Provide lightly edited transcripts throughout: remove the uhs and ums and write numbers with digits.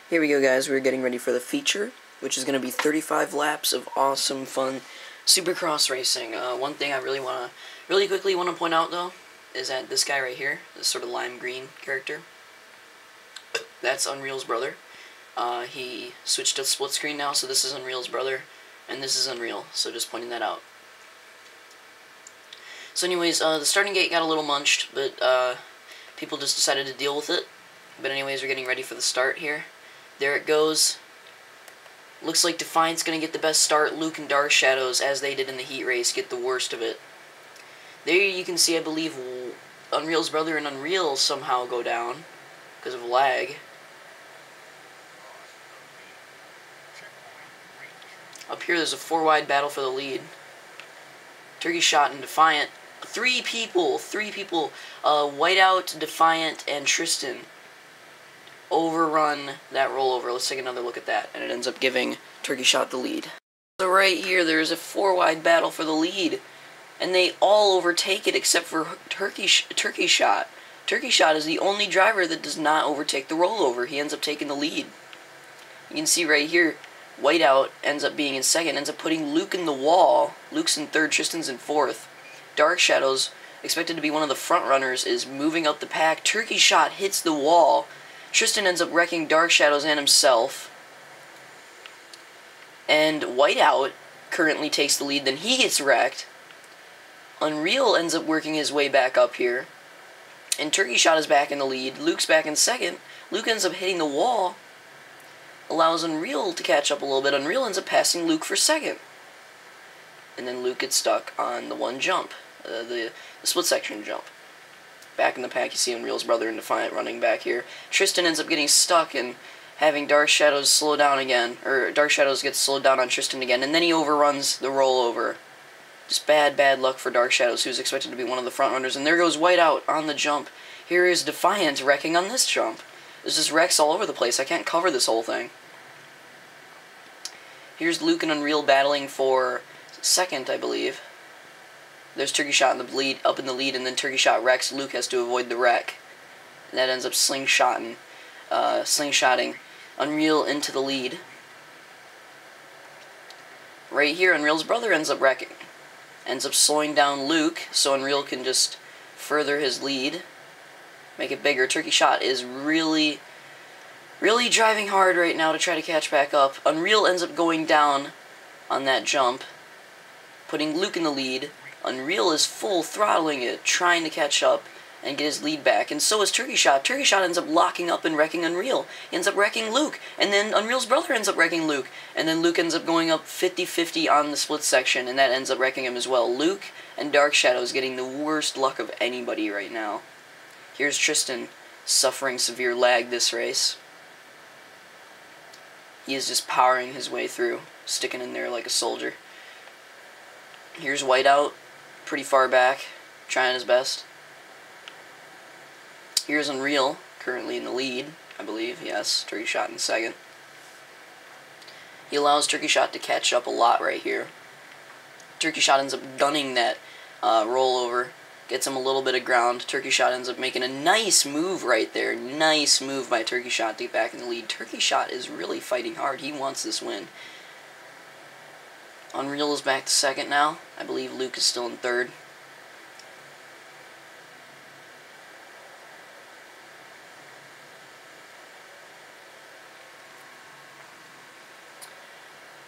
Here we go, guys. We're getting ready for the feature, which is going to be 35 laps of awesome, fun supercross racing. One thing I really quickly want to point out, though, is that this guy right here, this sort of lime green character, that's Unreal's brother. He switched to split screen now, so this is Unreal's brother, and this is Unreal, so just pointing that out. So anyways, the starting gate got a little munched, but people just decided to deal with it. But anyways, we're getting ready for the start here. There it goes. Looks like Defiant's going to get the best start. Luke and Dark Shadows, as they did in the heat race, get the worst of it. There you can see, I believe, Unreal's brother and Unreal somehow go down because of lag. Up here, there's a 4-wide battle for the lead. Turkey Shot and Defiant. Three people. Whiteout, Defiant, and Tristan overrun that rollover. Let's take another look at that, and it ends up giving Turkey Shot the lead. So right here, there's a 4-wide battle for the lead, and they all overtake it except for Turkey Shot. Turkey Shot is the only driver that does not overtake the rollover. He ends up taking the lead. You can see right here, Whiteout ends up being in second, ends up putting Luke in the wall. Luke's in third, Tristan's in fourth. Dark Shadows, expected to be one of the front runners, is moving up the pack. Turkey Shot hits the wall. Tristan ends up wrecking Dark Shadows and himself. And Whiteout currently takes the lead, then he gets wrecked. Unreal ends up working his way back up here. And Turkey Shot is back in the lead. Luke's back in second. Luke ends up hitting the wall. Allows Unreal to catch up a little bit. Unreal ends up passing Luke for second. And then Luke gets stuck on the one jump. The split section jump. Back in the pack, you see Unreal's brother and Defiant running back here. Tristan ends up getting stuck and having Dark Shadows slow down again. Or Dark Shadows gets slowed down on Tristan again. And then he overruns the rollover. Just bad luck for Dark Shadows, who's expected to be one of the front runners. And there goes Whiteout on the jump. Here is Defiant wrecking on this jump. There's just wrecks all over the place. I can't cover this whole thing. Here's Luke and Unreal battling for second, I believe. There's Turkey Shot in the lead, up in the lead, and then Turkey Shot wrecks. Luke has to avoid the wreck. And that ends up slingshotting Unreal into the lead. Right here, Unreal's brother ends up wrecking. Ends up slowing down Luke, so Unreal can just further his lead. Make it bigger. Turkey Shot is really driving hard right now to try to catch back up. Unreal ends up going down on that jump, putting Luke in the lead. Unreal is full throttling it, trying to catch up and get his lead back, and so is Turkey Shot. Turkey Shot ends up locking up and wrecking Unreal. He ends up wrecking Luke, and then Unreal's brother ends up wrecking Luke, and then Luke ends up going up 50-50 on the split section, and that ends up wrecking him as well. Luke and Dark Shadows getting the worst luck of anybody right now. Here's Tristan suffering severe lag this race. He is just powering his way through, sticking in there like a soldier. Here's Whiteout, pretty far back, trying his best. Here's Unreal, currently in the lead, I believe, yes. Turkey Shot in second. He allows Turkey Shot to catch up a lot right here. Turkey Shot ends up gunning that rollover, gets him a little bit of ground. Turkey Shot ends up making a nice move right there. Nice move by Turkey Shot to get back in the lead. Turkey Shot is really fighting hard. He wants this win. Unreal is back to second now. I believe Luke is still in third.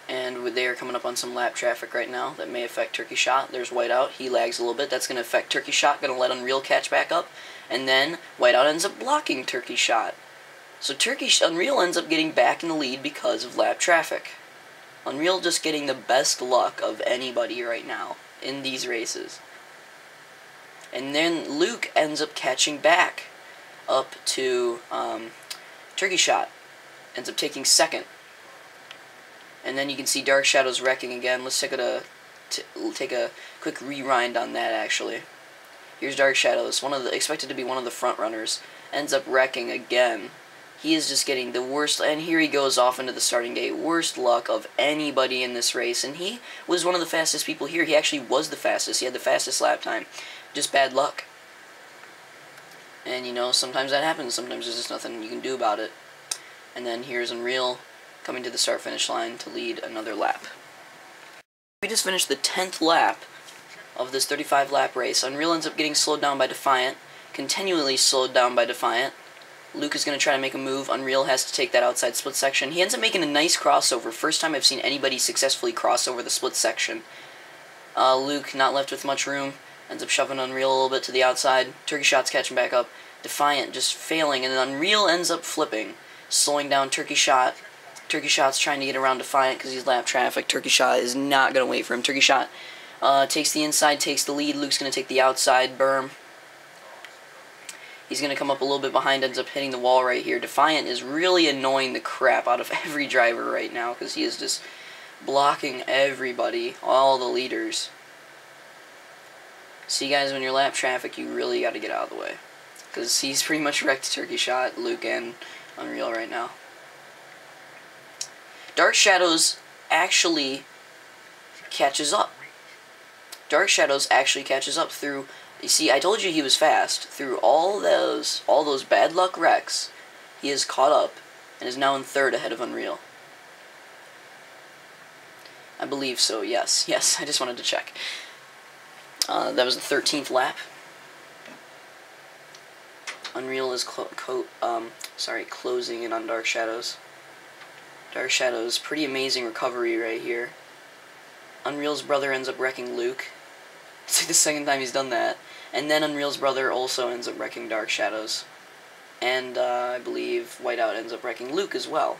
And they are coming up on some lap traffic right now that may affect Turkey Shot. There's Whiteout. He lags a little bit. That's going to affect Turkey Shot. Going to let Unreal catch back up. And then Whiteout ends up blocking Turkey Shot. So Unreal ends up getting back in the lead because of lap traffic. Unreal just getting the best luck of anybody right now in these races. And then Luke ends up catching back up to Turkey Shot. Ends up taking second. And then you can see Dark Shadows wrecking again. Let's take a quick rewind on that, actually. Here's Dark Shadows, expected to be one of the front runners. Ends up wrecking again. He is just getting the worst, and here he goes off into the starting gate. Worst luck of anybody in this race, and he was one of the fastest people here. He actually was the fastest. He had the fastest lap time. Just bad luck. And, you know, sometimes that happens. Sometimes there's just nothing you can do about it. And then here's Unreal coming to the start-finish line to lead another lap. We just finished the 10th lap of this 35-lap race. Unreal ends up getting slowed down by Defiant, continually slowed down by Defiant. Luke is going to try to make a move. Unreal has to take that outside split section. He ends up making a nice crossover. First time I've seen anybody successfully cross over the split section. Luke, not left with much room, ends up shoving Unreal a little bit to the outside. Turkey Shot's catching back up. Defiant just failing, and then Unreal ends up flipping, slowing down Turkey Shot. Turkey Shot's trying to get around Defiant because he's lap traffic. Turkey Shot is not going to wait for him. Turkey Shot takes the inside, takes the lead. Luke's going to take the outside berm. He's going to come up a little bit behind, ends up hitting the wall right here. Defiant is really annoying the crap out of every driver right now because he is just blocking everybody, all the leaders. See, guys, when you're lap traffic, you really got to get out of the way because he's pretty much wrecked Turkey Shot, Luke, and Unreal right now. Dark Shadows actually catches up. Dark Shadows actually catches up through... You see, I told you he was fast. Through all those bad luck wrecks, he is caught up and is now in third ahead of Unreal. I believe so, yes. Yes, I just wanted to check. That was the 13th lap. Unreal is closing in on Dark Shadows. Dark Shadows, pretty amazing recovery right here. Unreal's brother ends up wrecking Luke. It's like the second time he's done that. And then Unreal's brother also ends up wrecking Dark Shadows. And I believe Whiteout ends up wrecking Luke as well.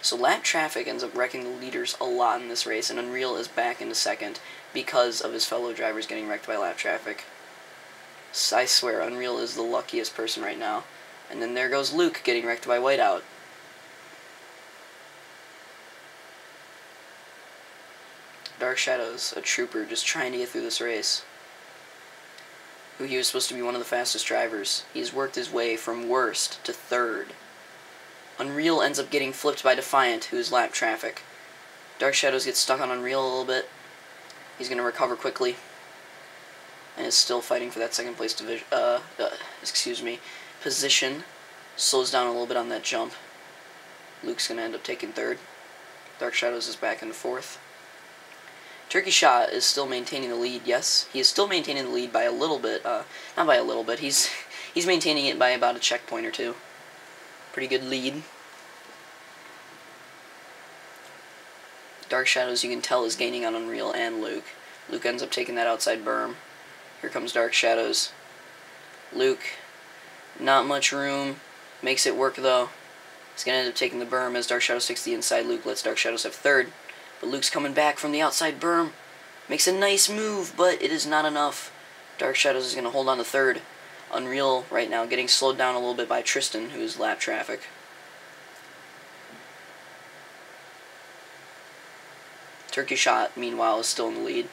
So lap traffic ends up wrecking the leaders a lot in this race, and Unreal is back into second because of his fellow drivers getting wrecked by lap traffic. So I swear, Unreal is the luckiest person right now. And then there goes Luke getting wrecked by Whiteout. Dark Shadows, a trooper, just trying to get through this race. Who he was supposed to be one of the fastest drivers. He's worked his way from worst to third. Unreal ends up getting flipped by Defiant, who is lap traffic. Dark Shadows gets stuck on Unreal a little bit. He's going to recover quickly. And is still fighting for that second place position. Slows down a little bit on that jump. Luke's going to end up taking third. Dark Shadows is back into fourth. Turkey Shot is still maintaining the lead, yes. He is still maintaining the lead by a little bit. Not by a little bit. He's maintaining it by about a checkpoint or two. Pretty good lead. Dark Shadows, you can tell, is gaining on Unreal and Luke. Luke ends up taking that outside berm. Here comes Dark Shadows. Luke, not much room. Makes it work, though. He's going to end up taking the berm as Dark Shadows takes the inside. Luke lets Dark Shadows have third. But Luke's coming back from the outside berm. Makes a nice move, but it is not enough. Dark Shadows is going to hold on to third. Unreal right now getting slowed down a little bit by Tristan, who is lap traffic. Turkey Shot, meanwhile, is still in the lead.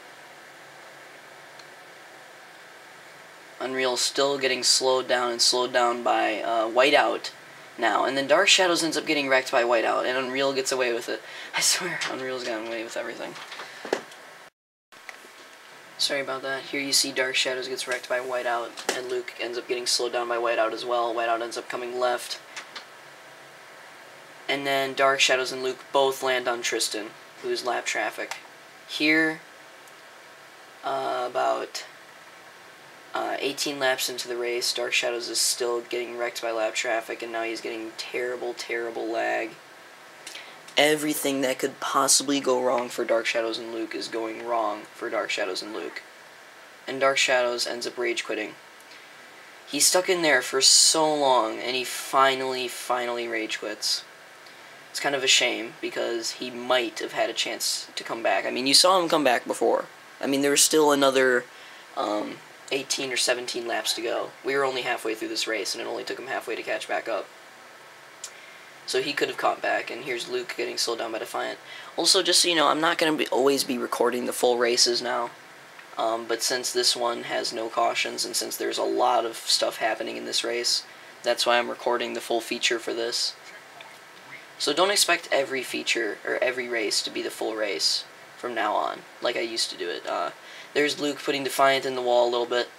Unreal still getting slowed down by Whiteout now. And then Dark Shadows ends up getting wrecked by Whiteout, and Unreal gets away with it. I swear, Unreal's gotten away with everything. Sorry about that. Here you see Dark Shadows gets wrecked by Whiteout, and Luke ends up getting slowed down by Whiteout as well. Whiteout ends up coming left. And then Dark Shadows and Luke both land on Tristan, who's lap traffic. Here, about 18 laps into the race, Dark Shadows is still getting wrecked by lap traffic, and now he's getting terrible, terrible lag. Everything that could possibly go wrong for Dark Shadows and Luke is going wrong for Dark Shadows and Luke. And Dark Shadows ends up rage quitting. He's stuck in there for so long, and he finally rage quits. It's kind of a shame, because he might have had a chance to come back. I mean, you saw him come back before. I mean, there was still another 18 or 17 laps to go. We were only halfway through this race, and it only took him halfway to catch back up. So he could have caught back, and here's Luke getting slowed down by Defiant. Also, just so you know, I'm not going to always be recording the full races now. But since this one has no cautions, and since there's a lot of stuff happening in this race, that's why I'm recording the full feature for this. So don't expect every feature, or every race, to be the full race from now on, like I used to do it. There's Luke putting Defiant in the wall a little bit,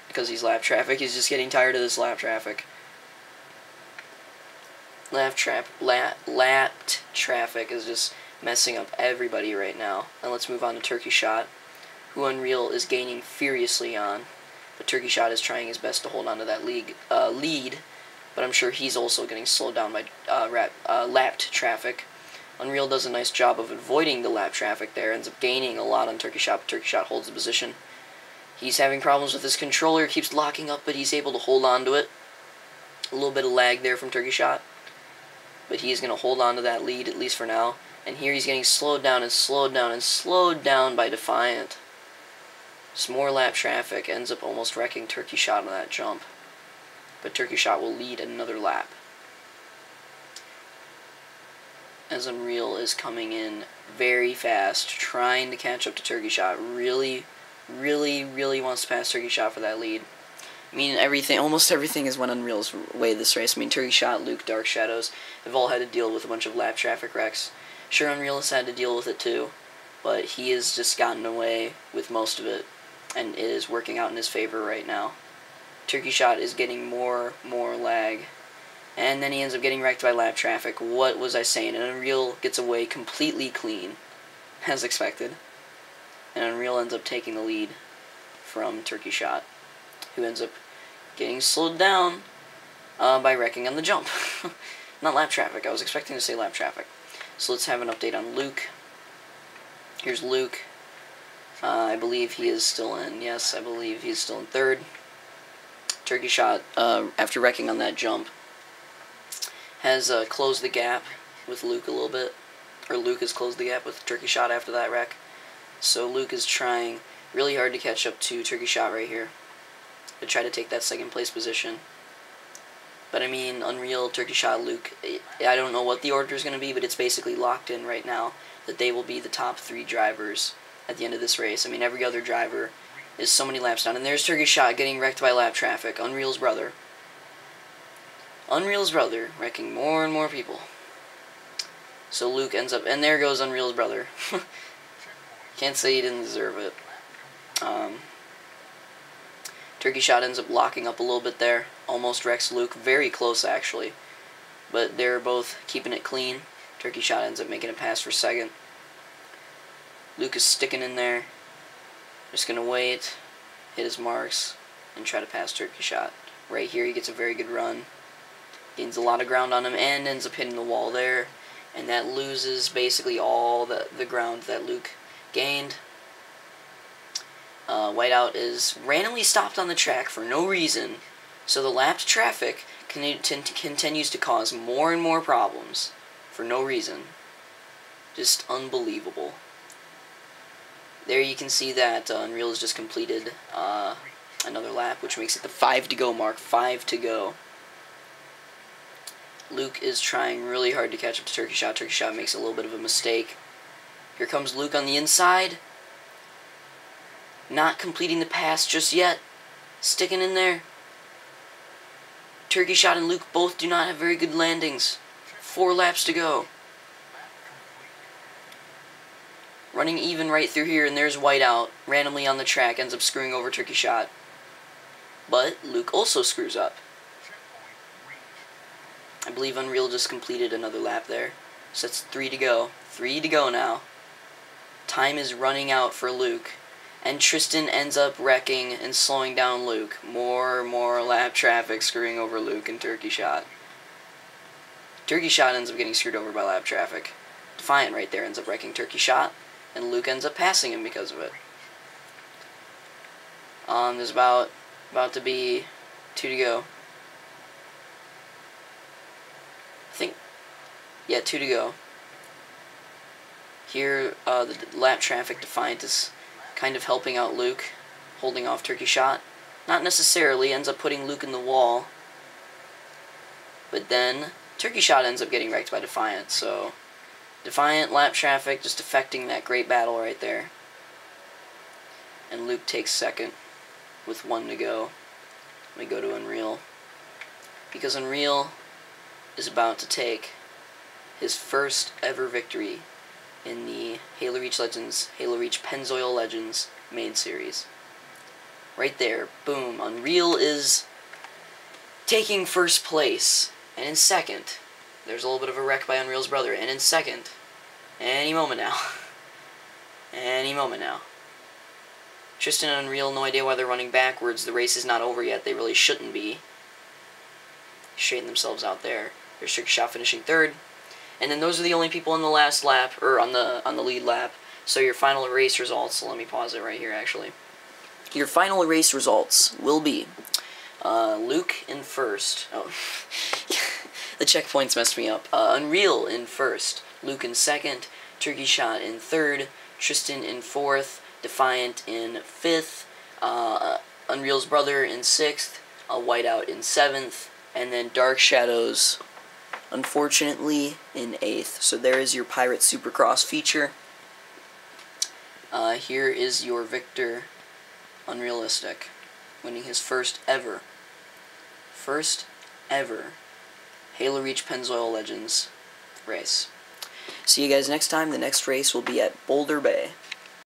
because he's lap traffic. He's just getting tired of this lap traffic. lapped traffic is just messing up everybody right now. And let's move on to Turkey Shot, who Unreal is gaining furiously on. But Turkey Shot is trying his best to hold on to that lead, but I'm sure he's also getting slowed down by lapped traffic. Unreal does a nice job of avoiding the lap traffic there, ends up gaining a lot on Turkey Shot, but Turkey Shot holds the position. He's having problems with his controller, keeps locking up, but he's able to hold on to it. A little bit of lag there from Turkey Shot, but he's going to hold on to that lead, at least for now. And here he's getting slowed down and slowed down and slowed down by Defiant. Some more lap traffic, ends up almost wrecking Turkey Shot on that jump. But Turkey Shot will lead another lap, as Unreal is coming in very fast, trying to catch up to Turkey Shot. Really wants to pass Turkey Shot for that lead. I mean, almost everything has went Unreal's way this race. I mean, Turkey Shot, Luke, Dark Shadows have all had to deal with a bunch of lap traffic wrecks. Sure, Unreal has had to deal with it too, but he has just gotten away with most of it, and it is working out in his favor right now. Turkey Shot is getting more lag, and then he ends up getting wrecked by lap traffic. What was I saying? And Unreal gets away completely clean, as expected. And Unreal ends up taking the lead from Turkey Shot, who ends up getting slowed down by wrecking on the jump. Not lap traffic. I was expecting to say lap traffic. So let's have an update on Luke. Here's Luke. I believe he is still in. Yes, I believe he's still in third. Turkey Shot, after wrecking on that jump, has closed the gap with Luke a little bit. Or Luke has closed the gap with Turkey Shot after that wreck. So Luke is trying really hard to catch up to Turkey Shot right here, to try to take that second place position. But I mean, Unreal, Turkey Shot, Luke, I don't know what the order is going to be, but it's basically locked in right now that they will be the top 3 drivers at the end of this race. I mean, every other driver is so many laps down. And there's Turkey Shot getting wrecked by lap traffic. Unreal's brother. Unreal's brother wrecking more and more people. So Luke ends up, and there goes Unreal's brother. Can't say he didn't deserve it. Turkey Shot ends up locking up a little bit there. Almost wrecks Luke. Very close, actually. But they're both keeping it clean. Turkey Shot ends up making a pass for second. Luke is sticking in there. Just going to wait, hit his marks, and try to pass Turkey Shot. Right here, he gets a very good run. Gains a lot of ground on him, and ends up hitting the wall there. And that loses basically all the ground that Luke gained. Whiteout is randomly stopped on the track for no reason, so the lapped traffic continues to cause more and more problems for no reason. Just unbelievable. There you can see that Unreal has just completed another lap, which makes it the 5 to go mark. 5 to go. Luke is trying really hard to catch up to Turkey Shot. Turkey Shot makes a little bit of a mistake. Here comes Luke on the inside. Not completing the pass just yet. Sticking in there. Turkey Shot and Luke both do not have very good landings. 4 laps to go. Running even right through here, and there's Whiteout. Randomly on the track, ends up screwing over Turkey Shot. But Luke also screws up. I believe Unreal just completed another lap there. So that's 3 to go. 3 to go now. Time is running out for Luke. And Tristan ends up wrecking and slowing down Luke. More lap traffic screwing over Luke and Turkey Shot. Turkey Shot ends up getting screwed over by lap traffic. Defiant right there ends up wrecking Turkey Shot. And Luke ends up passing him because of it. There's about to be 2 to go. I think, yeah, 2 to go. Here, the lap traffic Defiant is kind of helping out Luke, holding off Turkey Shot. Not necessarily, ends up putting Luke in the wall. But then, Turkey Shot ends up getting wrecked by Defiant, so Defiant, lap traffic, just affecting that great battle right there. And Luke takes second with 1 to go. Let me go to Unreal. Because Unreal is about to take his first ever victory in the Halo Reach Legends, Halo Reach Pennzoil Legends main series. Right there, boom, Unreal is taking first place. And in second, There's a little bit of a wreck by Unreal's brother. And in second, any moment now. Any moment now. Tristan and Unreal, no idea why they're running backwards. The race is not over yet. They really shouldn't be. Straighten themselves out there. There's Tricky Shot finishing third. And then those are the only people on the last lap, or on the lead lap. So your final race results, so let me pause it right here actually. Your final race results will be Luke in first. Oh, the checkpoints messed me up. Unreal in first, Luke in second, Tricky Shot in third, Tristan in fourth, Defiant in fifth, Unreal's brother in sixth, Whiteout in seventh, and then Dark Shadows, unfortunately, in eighth. So there is your Pirate Supercross feature. Here is your victor, Unrealistic, winning his first ever Halo Reach Pennzoil Legends race. See you guys next time. The next race will be at Boulder Bay.